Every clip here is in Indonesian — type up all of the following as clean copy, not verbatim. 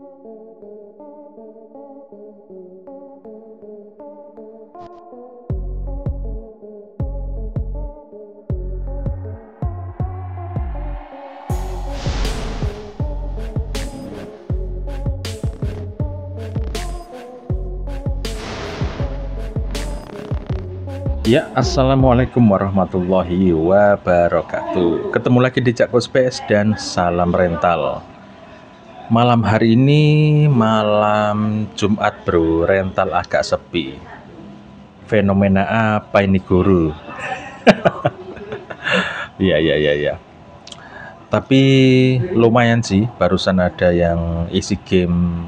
Ya, assalamualaikum warahmatullahi wabarakatuh. Ketemu lagi di Cak Kos PS dan salam rental. Malam hari ini malam Jumat bro, rental agak sepi. Fenomena apa ini guru? Ya. Tapi lumayan sih, barusan ada yang isi game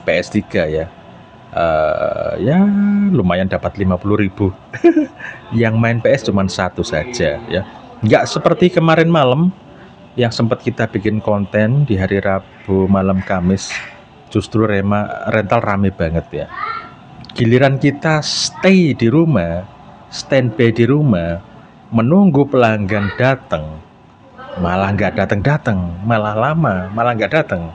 PS3 ya. Ya lumayan dapat 50.000. Yang main PS cuma satu saja ya, nggak seperti kemarin malam yang sempat kita bikin konten di hari Rabu malam Kamis. Justru rental rame banget ya. Giliran kita stay di rumah, standby di rumah, menunggu pelanggan datang, malah nggak datang, malah lama, malah nggak datang.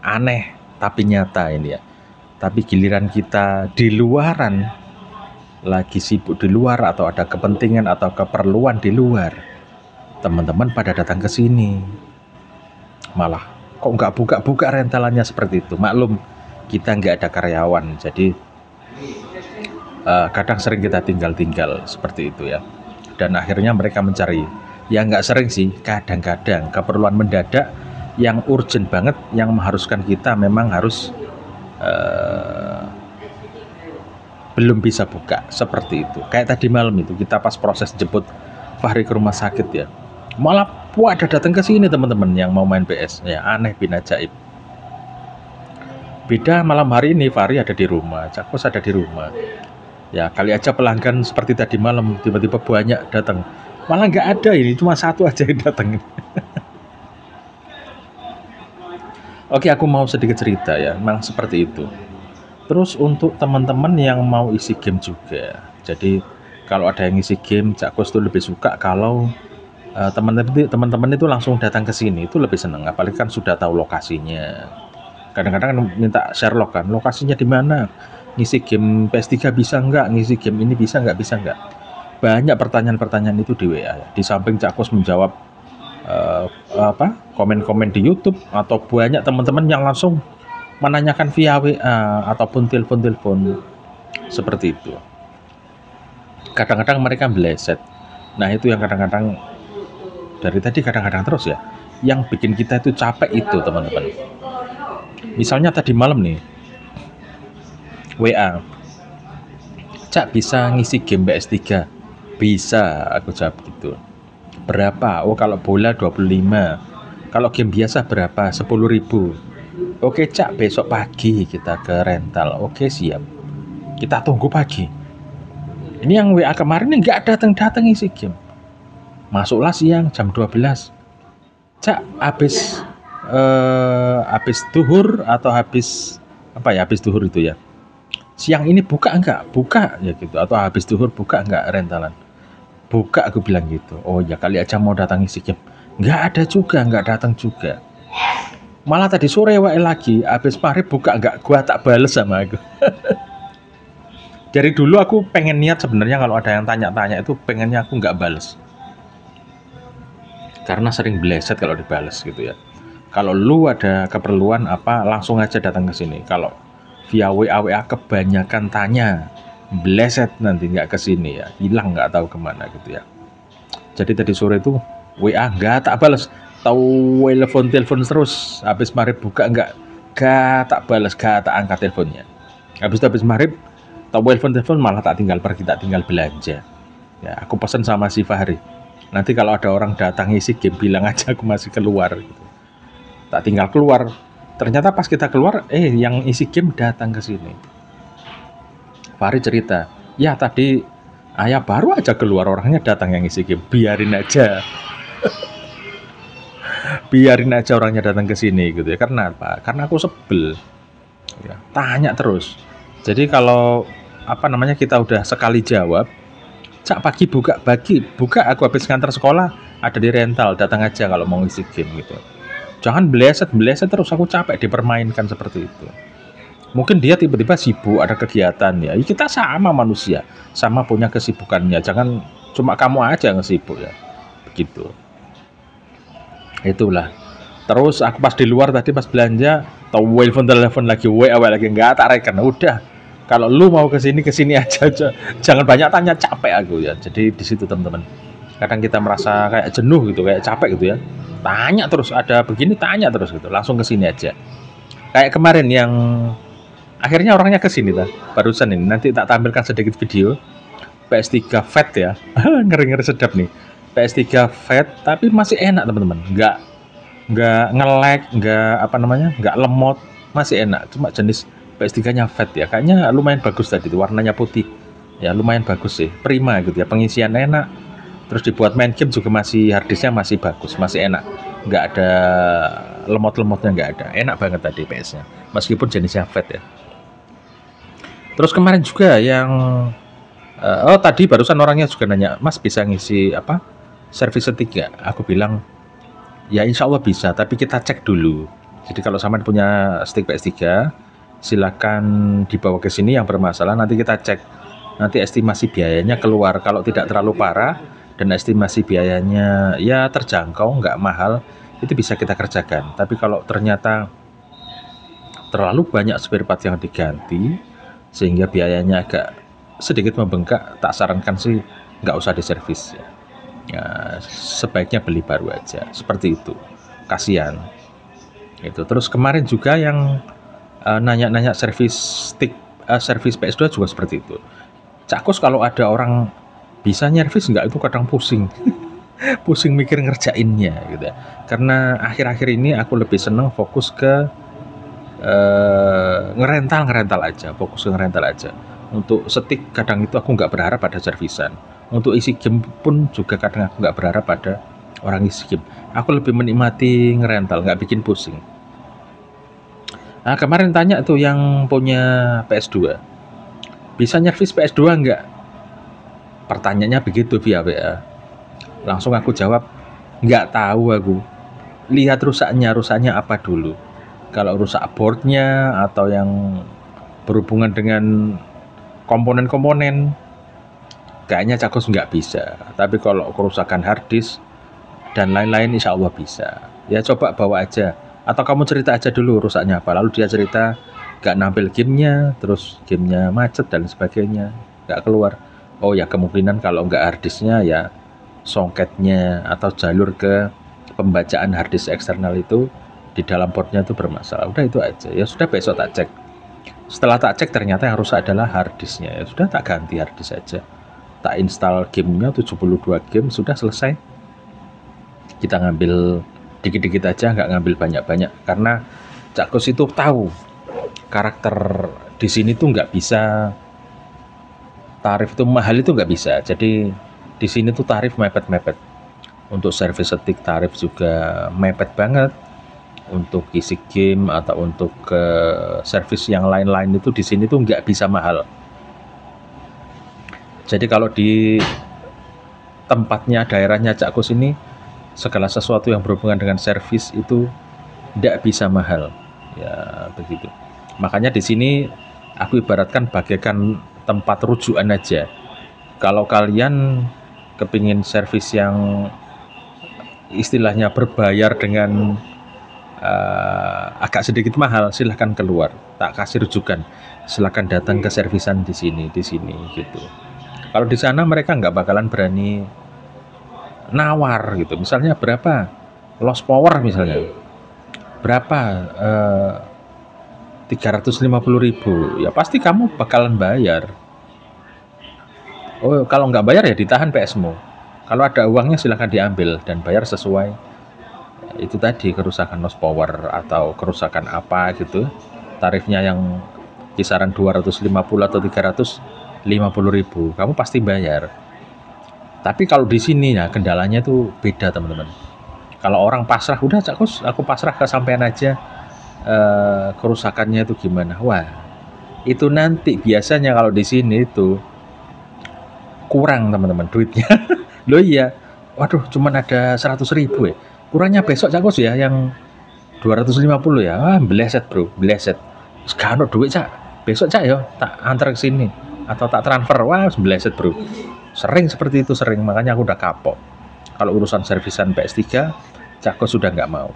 Aneh tapi nyata ini ya. Tapi giliran kita di luaran, lagi sibuk di luar atau ada kepentingan atau keperluan di luar, teman-teman pada datang ke sini. Malah kok nggak buka-buka rentalannya seperti itu. Maklum kita nggak ada karyawan, jadi kadang sering kita tinggal seperti itu ya. Dan akhirnya mereka mencari. Ya nggak sering sih, kadang-kadang keperluan mendadak yang urgent banget, yang mengharuskan kita memang harus belum bisa buka seperti itu. Kayak tadi malam itu kita pas proses jemput Fahri ke rumah sakit ya, malah ada datang ke sini teman-teman yang mau main PS ya. Aneh bin ajaib. Beda malam hari ini Fahri ada di rumah, Cak Kos ada di rumah ya. Kali aja pelanggan seperti tadi malam tiba-tiba banyak datang, malah nggak ada, ini cuma satu aja yang datang. Oke, aku mau sedikit cerita ya, memang seperti itu. Terus untuk teman-teman yang mau isi game juga, jadi kalau ada yang isi game, Cak Kos tuh lebih suka kalau teman-teman itu langsung datang ke sini, itu lebih seneng. Apalagi kan sudah tahu lokasinya. Kadang-kadang kan minta Sherlock kan, lokasinya di mana, ngisi game PS3 bisa nggak, ngisi game ini bisa nggak. Banyak pertanyaan-pertanyaan itu di WA ya. Di samping Cak Kos menjawab komen-komen di YouTube, atau banyak teman-teman yang langsung menanyakan via WA ataupun telepon seperti itu. Kadang-kadang mereka meleset. Nah itu yang kadang-kadang dari tadi kadang-kadang terus ya, yang bikin kita itu capek itu teman-teman. Misalnya tadi malam nih WA, Cak bisa ngisi game PS3? Bisa, aku jawab gitu. Berapa? Oh kalau bola 25, kalau game biasa berapa? 10.000. Oke Cak, besok pagi kita ke rental. Oke siap, kita tunggu pagi. Ini yang WA kemarin ini nggak datang isi game. Masuklah siang jam 12. Cak, habis duhur atau habis duhur itu ya, siang ini buka enggak? Buka ya gitu. Atau habis duhur buka enggak rentalan? Buka, aku bilang gitu. Oh ya kali aja mau datang isi game. Nggak datang juga. Malah tadi sore wae lagi, habis maghrib buka enggak, gua tak bales sama aku. Dari dulu aku pengen niat sebenarnya kalau ada yang tanya-tanya itu pengennya aku nggak bales. Karena sering bleset kalau dibales gitu ya. Kalau lu ada keperluan apa, langsung aja datang ke sini. Kalau via WA kebanyakan tanya, bleset nanti nggak kesini ya, hilang nggak tahu kemana gitu ya. Jadi tadi sore itu WA nggak tak balas, tahu telepon terus. Habis maghrib buka nggak tak balas, nggak tak angkat teleponnya. Habis maghrib tahu telepon malah tak tinggal pergi, tak tinggal belanja ya. Aku pesan sama si Fahri, nanti kalau ada orang datang isi game bilang aja aku masih keluar gitu. Tak tinggal keluar, ternyata pas kita keluar yang isi game datang ke sini. Fahri cerita, ya tadi ayah baru aja keluar, orangnya datang yang isi game. Biarin aja orangnya datang ke sini gitu ya. Karena apa? Karena aku sebel ya, tanya terus. Jadi kalau kita udah sekali jawab, Cak pagi buka, aku habis ngantar sekolah ada di rental, datang aja kalau mau isi game gitu. Jangan beleset terus, aku capek dipermainkan seperti itu. Mungkin dia tiba-tiba sibuk ada kegiatan ya. Kita sama manusia, sama punya kesibukannya. Jangan cuma kamu aja yang sibuk ya. Begitu. Itulah. Terus aku pas di luar tadi pas belanja, telepon lagi, WA lagi nggak tak reken. Udah. Kalau lu mau ke sini aja. Jangan banyak tanya, capek aku ya. Jadi di situ teman-teman. Kadang kita merasa kayak jenuh gitu, kayak capek gitu ya. Tanya terus, ada begini tanya terus gitu. Langsung ke sini aja. Kayak kemarin yang akhirnya orangnya ke sini lah. Barusan ini nanti tak tampilkan sedikit video. PS3 Fat ya. Ngeri-ngeri sedap nih. PS3 Fat tapi masih enak teman-teman. Nggak nge-lag, nggak lemot, masih enak. Cuma jenis PS3-nya Fat ya. Kayaknya lumayan bagus tadi tuh, warnanya putih. Ya lumayan bagus sih, prima gitu ya. Pengisian enak. Terus dibuat main game juga masih harddisknya masih bagus, masih enak. Nggak ada lemot-lemotnya, nggak ada. Enak banget tadi PS-nya. Meskipun jenisnya Fat ya. Terus kemarin juga yang tadi barusan orangnya juga nanya, Mas bisa ngisi servis setik nggak? Aku bilang ya insya Allah bisa, tapi kita cek dulu. Jadi kalau sampean punya stick PS3, silakan dibawa ke sini yang bermasalah, nanti kita cek. Nanti estimasi biayanya keluar. Kalau tidak terlalu parah dan estimasi biayanya ya terjangkau, nggak mahal, itu bisa kita kerjakan. Tapi kalau ternyata terlalu banyak spare part yang diganti sehingga biayanya agak sedikit membengkak, tak sarankan sih nggak usah diservis ya, sebaiknya beli baru aja, seperti itu, kasihan itu. Terus kemarin juga yang nanya-nanya servis stick, servis PS2 juga seperti itu. Cak Kus kalau ada orang bisa nyervis nggak, itu kadang pusing pusing mikir ngerjainnya gitu ya. Karena akhir-akhir ini aku lebih seneng fokus ke ngerental aja, fokus ke ngerental aja. Untuk setik kadang itu aku nggak berharap pada servisan. Untuk isi game pun juga kadang aku nggak berharap pada orang isi game. Aku lebih menikmati ngerental, nggak bikin pusing. Nah kemarin tanya tuh yang punya PS2, bisa nyervis PS2 nggak? Pertanyaannya begitu via WA. Langsung aku jawab, nggak tahu aku. Lihat rusaknya apa dulu. Kalau rusak boardnya atau yang berhubungan dengan komponen-komponen, kayaknya Cak Kus nggak bisa. Tapi kalau kerusakan harddisk dan lain-lain insya Allah bisa. Ya coba bawa aja. Atau kamu cerita aja dulu rusaknya apa. Lalu dia cerita nggak nampil gamenya, terus gamenya macet dan sebagainya, nggak keluar. Oh ya kemungkinan kalau nggak harddisknya ya songketnya atau jalur ke pembacaan harddisk eksternal itu di dalam portnya itu bermasalah. Udah itu aja. Ya sudah besok tak cek. Setelah tak cek ternyata yang rusak adalah harddisknya. Ya sudah tak ganti harddisk aja. Tak install gamenya 72 game, sudah selesai. Kita ngambil dikit-dikit aja, nggak ngambil banyak-banyak. Karena Cak Kus itu tahu karakter di sini tuh nggak bisa, tarif itu mahal itu nggak bisa. Jadi di sini tuh tarif mepet-mepet. Untuk service stick tarif juga mepet banget. Untuk isi game atau untuk service yang lain-lain itu di sini tuh nggak bisa mahal. Jadi kalau di tempatnya, daerahnya Cak Kus ini, segala sesuatu yang berhubungan dengan servis itu tidak bisa mahal. Ya begitu. Makanya di sini aku ibaratkan bagaikan tempat rujukan aja. Kalau kalian kepingin servis yang istilahnya berbayar dengan agak sedikit mahal, silahkan keluar, tak kasih rujukan, silahkan datang ke servisan di sini gitu. Kalau di sana mereka nggak bakalan berani nawar gitu, misalnya berapa loss power, misalnya berapa 350.000, ya pasti kamu bakalan bayar. Oh kalau nggak bayar ya ditahan PS-mu, kalau ada uangnya silahkan diambil dan bayar sesuai itu tadi, kerusakan loss power atau kerusakan apa gitu, tarifnya yang kisaran 250 atau 350.000, kamu pasti bayar. Tapi kalau di sini ya kendalanya tuh beda teman-teman. Kalau orang pasrah, udah Cak Kus, aku pasrah kesampean aja, kerusakannya itu gimana? Wah, itu nanti biasanya kalau di sini itu kurang teman-teman duitnya. Loh iya, waduh cuman ada 100.000 ya. Kurangnya besok Cak Kus ya yang 250 ya, bleset bro, bleset. Sekarang duit cak, besok cak ya, tak antar ke sini atau tak transfer, wah bleset bro. Sering seperti itu, sering, makanya aku udah kapok. Kalau urusan servisan PS3, Cakko sudah nggak mau.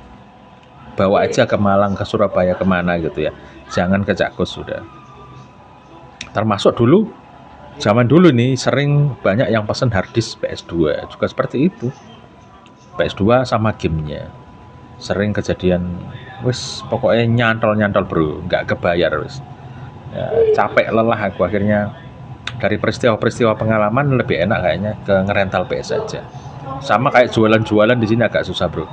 Bawa aja ke Malang, ke Surabaya, kemana gitu ya. Jangan ke Cakko sudah. Termasuk dulu, zaman dulu nih, sering banyak yang pesen harddisk PS2, juga seperti itu. PS2 sama gamenya. Sering kejadian, wis pokoknya nyantol bro, nggak kebayar wis. Ya, capek lelah aku akhirnya dari peristiwa-peristiwa pengalaman lebih enak kayaknya ke ngerental PS aja. Sama kayak jualan-jualan di sini agak susah bro.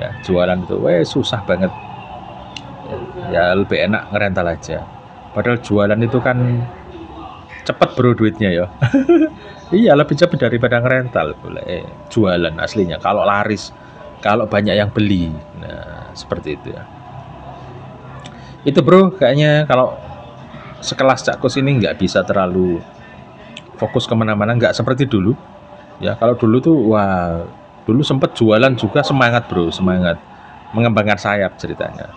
Ya jualan itu, susah banget. Ya lebih enak ngerental aja. Padahal jualan itu kan cepet bro duitnya ya. Iya lebih cepet daripada ngerental. Boleh jualan aslinya. Kalau laris, kalau banyak yang beli, nah seperti itu ya. Itu bro, kayaknya kalau sekelas Cakkus ini nggak bisa terlalu fokus kemana-mana, nggak seperti dulu. Ya kalau dulu tuh, wah dulu sempet jualan juga, semangat bro, semangat mengembangkan sayap ceritanya.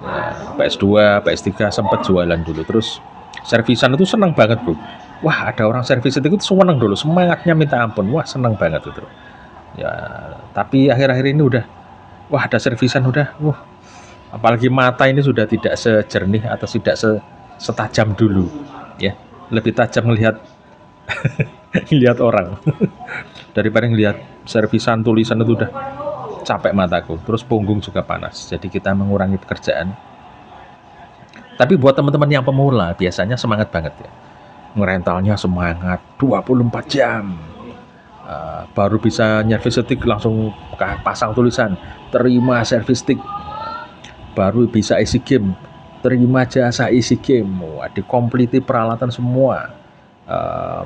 Ya, PS2, PS3 sempet jualan dulu, terus servisan itu senang banget bro. Wah ada orang servis itu senang dulu, semangatnya minta ampun, wah senang banget itu. Ya tapi akhir-akhir ini udah, wah ada servisan udah, wah apalagi mata ini sudah tidak sejernih atau tidak setajam dulu ya, lebih tajam melihat lihat orang daripada ngelihat servisan tulisan itu udah capek mataku, terus punggung juga panas, jadi kita mengurangi pekerjaan. Tapi buat teman-teman yang pemula biasanya semangat banget ya, ngerentalnya semangat 24 jam. Baru bisa nyervis stick langsung pasang tulisan terima servis stick, baru bisa isi game terima jasa isi game, dikompliti peralatan semua,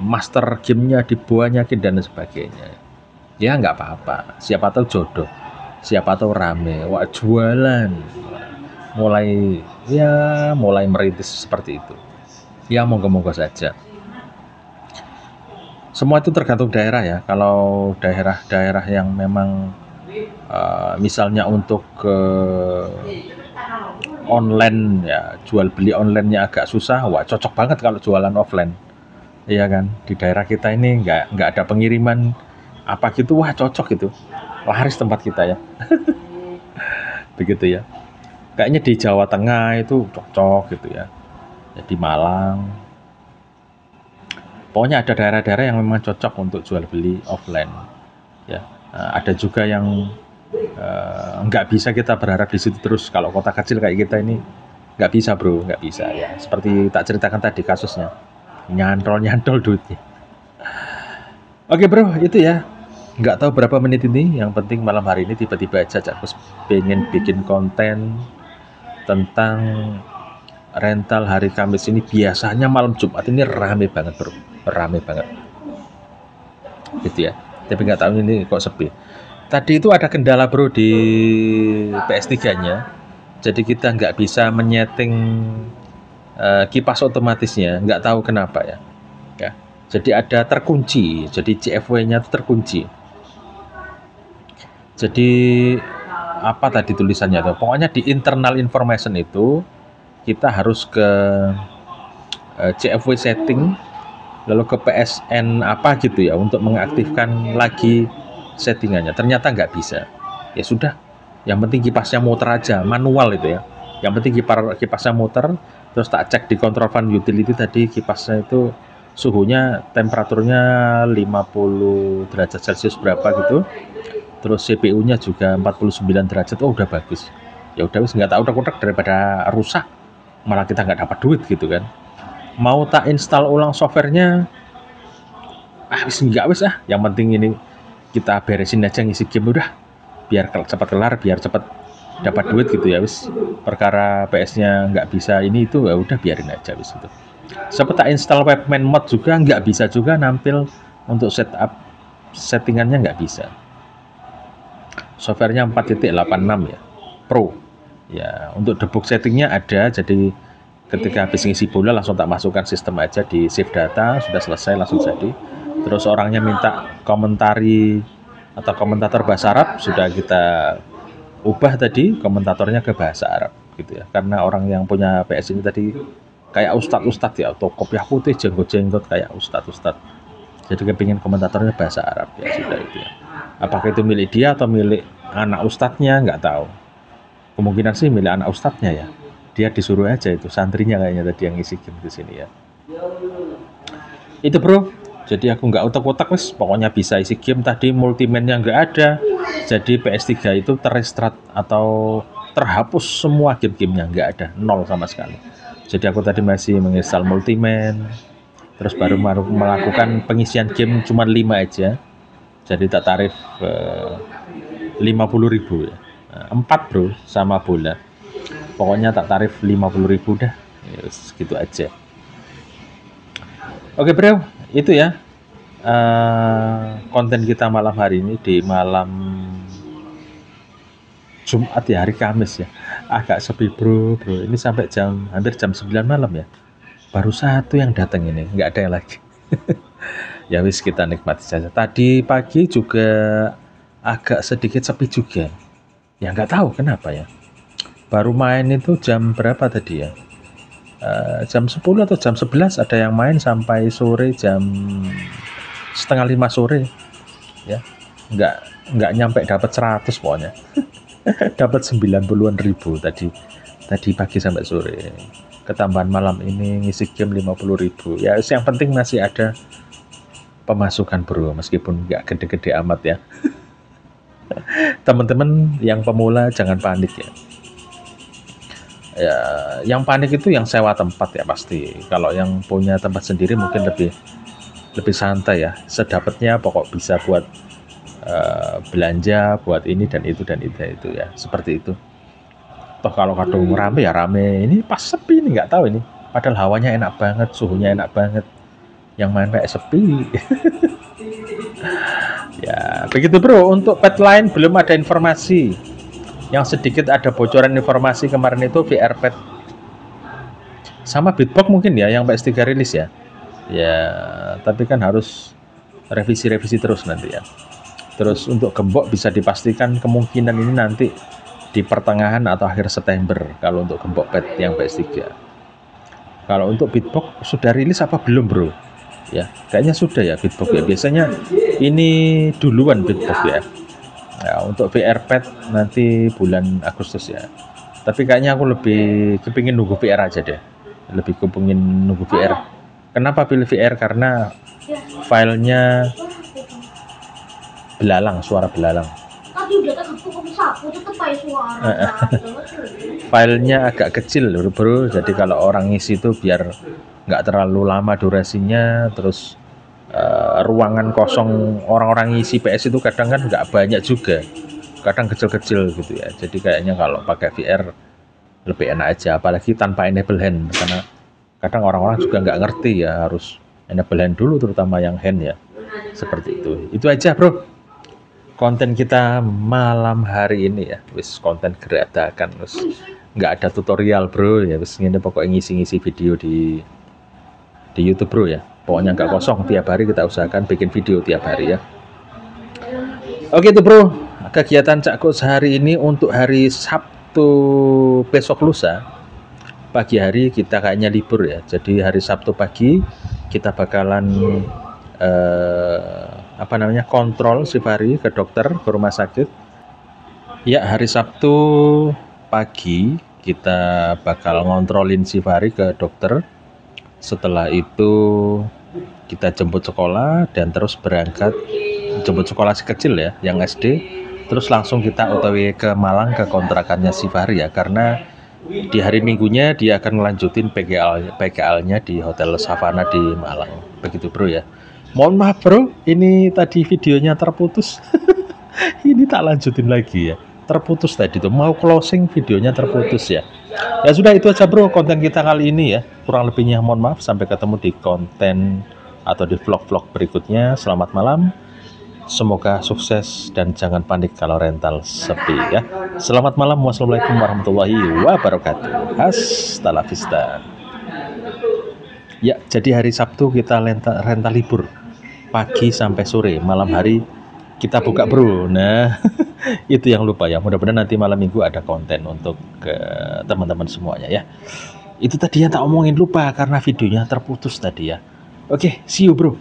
master gamenya dibanyakin dan sebagainya. Ya nggak apa-apa, siapa tahu jodoh, siapa tahu rame, wah jualan, mulai merintis seperti itu. Ya monggo-monggo saja. Semua itu tergantung daerah ya. Kalau daerah-daerah yang memang misalnya untuk ke online ya, jual beli online-nya agak susah, wah cocok banget kalau jualan offline. Iya kan, di daerah kita ini nggak ada pengiriman apa gitu, wah cocok itu, laris tempat kita ya. Begitu ya. Kayaknya di Jawa Tengah itu cocok gitu ya. Ya di Malang. Pokoknya ada daerah-daerah yang memang cocok untuk jual beli offline. Ya, ada juga yang nggak bisa kita berharap di situ terus. Kalau kota kecil kayak kita ini nggak bisa bro, nggak bisa ya. Seperti tak ceritakan tadi kasusnya, nyantol duitnya. Oke bro, itu ya. Nggak tahu berapa menit ini. Yang penting malam hari ini tiba-tiba aja Cakkus pengen bikin konten tentang rental hari Kamis ini. Biasanya malam Jumat ini rame banget bro, rame banget gitu ya, tapi nggak tahu ini kok sepi. Tadi itu ada kendala bro di PS3 nya, jadi kita nggak bisa menyeting kipas otomatisnya, nggak tahu kenapa ya. Jadi ada terkunci, jadi CFW nya itu terkunci. Jadi apa tadi tulisannya tuh, pokoknya di internal information itu kita harus ke CFW setting, lalu ke PSN apa gitu ya, untuk mengaktifkan lagi settingannya. Ternyata nggak bisa. Ya sudah, yang penting kipasnya muter aja, manual itu ya. Yang penting kipasnya muter, terus tak cek di control fan utility tadi, kipasnya itu suhunya, temperaturnya 50 derajat Celcius berapa gitu. Terus CPU-nya juga 49 derajat, oh udah bagus. Ya udah wis, nggak tahu udah daripada rusak, malah kita nggak dapat duit gitu kan. Mau tak install ulang softwarenya, wis nggak wis yang penting ini kita beresin aja ngisi game udah, biar cepat kelar, biar cepat dapat duit gitu ya wis. Perkara PS-nya nggak bisa ini itu, ya udah biarin aja wis gitu. Sempat tak install webman mod juga nggak bisa juga nampil, untuk setup settingannya nggak bisa. Softwarenya 4.86 ya, Pro. Ya, untuk debug settingnya ada, jadi ketika habis ngisi bola langsung tak masukkan sistem aja di save data, sudah selesai langsung jadi. Terus orangnya minta komentari atau komentator bahasa Arab, sudah kita ubah tadi komentatornya ke bahasa Arab gitu ya, karena orang yang punya PS ini tadi kayak ustadz ya, atau kopiah putih, jenggot kayak ustadz, jadi kepingin komentatornya bahasa Arab, ya sudah itu ya. Apakah itu milik dia atau milik anak ustadznya, nggak tahu. Kemungkinan sih milik anak ustadznya ya, dia disuruh aja, itu santrinya kayaknya tadi yang ngisi game di sini ya. Itu bro, jadi aku nggak otak-otak wes, pokoknya bisa isi game tadi, multiman-nya nggak ada, jadi PS3 itu terestart atau terhapus semua game-gamenya, nggak ada, nol sama sekali. Jadi aku tadi masih menginstal multiman, terus baru melakukan pengisian game cuma 5 aja, jadi tak tarif 50.000 ya. 4 bro sama bola, pokoknya tak tarif 50.000 dah, yes, gitu aja. Oke bro, itu ya konten kita malam hari ini di malam Jumat ya, hari Kamis ya. Agak sepi bro, ini sampai hampir jam 9 malam ya. Baru satu yang datang ini, nggak ada yang lagi. Ya wis, kita nikmati saja. Tadi pagi juga agak sedikit sepi juga. Ya nggak tahu kenapa ya. Baru main itu jam berapa tadi ya? Jam 10 atau jam 11 ada yang main sampai sore jam setengah 5 sore ya, nggak nyampe dapat 100 pokoknya. Dapat 90-an ribu tadi pagi sampai sore. Ketambahan malam ini ngisi game 50.000 ya, yang penting masih ada pemasukan bro, meskipun nggak gede-gede amat ya. Teman-teman yang pemula jangan panik ya. Ya, yang panik itu yang sewa tempat ya pasti. Kalau yang punya tempat sendiri mungkin lebih santai ya. Sedapatnya pokok bisa buat belanja, buat ini dan itu ya. Seperti itu. Toh kalau kadung rame ya rame. Ini pas sepi ini, nggak tahu ini. Padahal hawanya enak banget, suhunya enak banget. Yang main kayak sepi. Ya, begitu bro. Untuk pet lain belum ada informasi. Yang sedikit ada bocoran informasi kemarin itu VR Pet sama Beatbox mungkin ya, yang PS3 rilis ya. Ya, tapi kan harus revisi terus nanti ya. Terus untuk gembok bisa dipastikan kemungkinan ini nanti di pertengahan atau akhir September kalau untuk gembok Pet yang PS3. Kalau untuk Beatbox sudah rilis apa belum bro? Ya, kayaknya sudah ya Beatbox ya. Biasanya ini duluan Beatbox ya. Ya, untuk VR Pet nanti bulan Agustus ya. Tapi kayaknya aku lebih kepingin nunggu VR aja deh. Lebih kepingin nunggu VR. Kenapa pilih VR? Karena filenya belalang, suara belalang. Filenya agak kecil bro. Jadi kalau orang ngisi itu biar nggak terlalu lama durasinya, terus ruangan kosong orang-orang ngisi PS itu kadang kan nggak banyak juga, kadang kecil-kecil gitu ya. Jadi kayaknya kalau pakai VR lebih enak aja, apalagi tanpa enable hand, karena kadang orang-orang juga nggak ngerti ya, harus enable hand dulu, terutama yang hand ya. Seperti itu aja bro konten kita malam hari ini ya. Wis konten geradakan, wis nggak ada tutorial bro ya, wis ini pokoknya ngisi-ngisi video di YouTube bro ya. Pokoknya nggak kosong, tiap hari kita usahakan bikin video tiap hari ya. Oke itu bro, kegiatan Cak Coach hari ini untuk hari Sabtu besok lusa. Pagi hari kita kayaknya libur ya. Jadi hari Sabtu pagi kita bakalan kontrol Sifari ke dokter, ke rumah sakit. Ya, hari Sabtu pagi kita bakal ngontrolin Sifari ke dokter. Setelah itu kita jemput sekolah dan terus berangkat, jemput sekolah si kecil ya, yang SD, terus langsung kita OTW ke Malang ke kontrakannya Sifari ya, karena di hari Minggunya dia akan melanjutin PKL-nya di Hotel Savana di Malang. Begitu bro ya. Mohon maaf bro, ini tadi videonya terputus. Ini tak lanjutin lagi ya. Terputus tadi tuh, mau closing videonya terputus ya. Ya sudah, itu aja bro konten kita kali ini ya. Kurang lebihnya mohon maaf, sampai ketemu di konten atau di vlog-vlog berikutnya. Selamat malam, semoga sukses dan jangan panik kalau rental sepi ya. Selamat malam, wassalamualaikum warahmatullahi wabarakatuh. Hasta la vista. Ya, jadi hari Sabtu kita rental libur pagi sampai sore, malam hari kita buka bro. Nah, itu yang lupa ya. Mudah-mudahan nanti malam minggu ada konten untuk teman-teman semuanya ya. Itu tadi yang tak omongin, lupa karena videonya terputus tadi ya. Oke, see you bro.